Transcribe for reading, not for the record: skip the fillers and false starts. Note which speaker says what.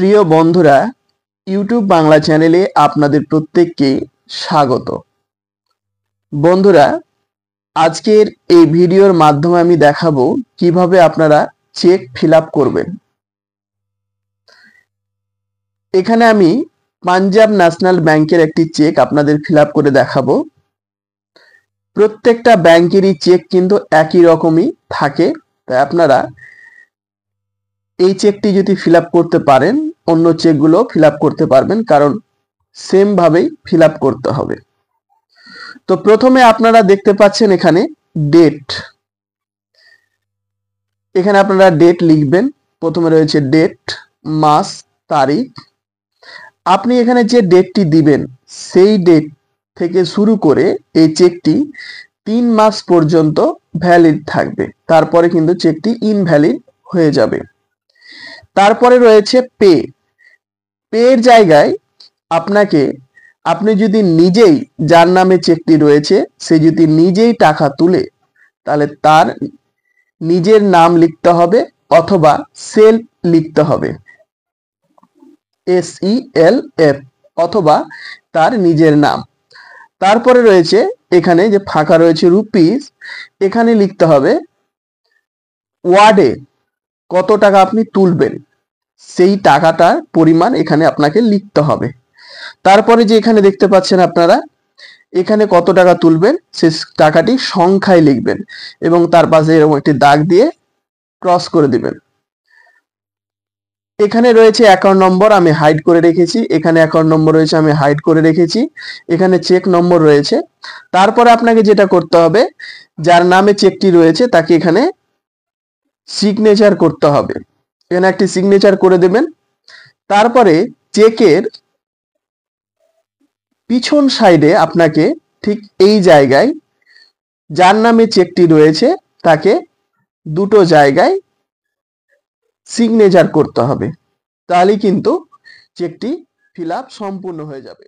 Speaker 1: প্রিয় বন্ধুরা, ইউটিউব বাংলা চ্যানেলে আপনাদের প্রত্যেককে স্বাগত। বন্ধুরা, আজকের এই ভিডিওর মাধ্যমে আমি দেখাবো কিভাবে আপনারা চেক ফিল আপ করবেন। এখানে আমি পাঞ্জাব ন্যাশনাল ব্যাংকের একটি চেক আপনাদের ফিল আপ করে দেখাবো। প্রত্যেকটা ব্যাংকেরই চেক কিন্তু একই রকমই থাকে, তাই আপনারা এই চেকটি যদি ফিল আপ করতে পারেন, অন্য চেকগুলো ফিল আপ করতে পারবেন, কারণ সেম ভাবেই ফিল আপ করতে হবে। তো প্রথমে আপনারা দেখতে পাচ্ছেন এখানে ডেট, এখানে আপনারা ডেট লিখবেন। প্রথমে রয়েছে ডেট, মাস, তারিখ। আপনি এখানে যে ডেটটি দিবেন সেই ডেট থেকে শুরু করে এই চেকটি 3 মাস পর্যন্ত ভ্যালিড থাকবে, তারপরে কিন্তু চেকটি ইনভ্যালিড হয়ে যাবে। তারপরে রয়েছে পে। পের জায়গায় আপনি যদি নিজেই, যার নামে চেকটি রয়েছে সে যদি নিজেই টাকা তুলে, তাহলে তার নিজের নাম লিখতে হবে অথবা সেলফ লিখতে হবে, SELF, অথবা তার নিজের নাম। তারপরে রয়েছে এখানে যে ফাঁকা রয়েছে রুপিস, এখানে লিখতে হবে ওয়ার্ডে কত টাকা আপনি তুলবেন, সেই টাকাটার পরিমাণ এখানে আপনাকে লিখতে হবে। তারপরে যে এখানে দেখতে পাচ্ছেন আপনারা, এখানে কত টাকা তুলবেন সে টাকাটি সংখ্যায় লিখবেন এবং তার পাশে এরকম একটি দাগ দিয়ে ক্রস করে দিবেন। এখানে রয়েছে অ্যাকাউন্ট নম্বর, আমি হাইড করে রেখেছি। এখানে অ্যাকাউন্ট নম্বর রয়েছে, আমি হাইড করে রেখেছি। এখানে চেক নম্বর রয়েছে। তারপরে আপনাকে যেটা করতে হবে, যার নামে চেকটি রয়েছে তাকে এখানে সিগনেচার করতে হবে। এখানে একটি সিগনেচার করে দেবেন। তারপরে চেকের পিছন সাইডে আপনাকে ঠিক এই জায়গায় যার নামে চেকটি রয়েছে তাকে দুটো জায়গায় সিগনেচার করতে হবে, তাহলেই কিন্তু চেকটি ফিল আপ সম্পূর্ণ হয়ে যাবে।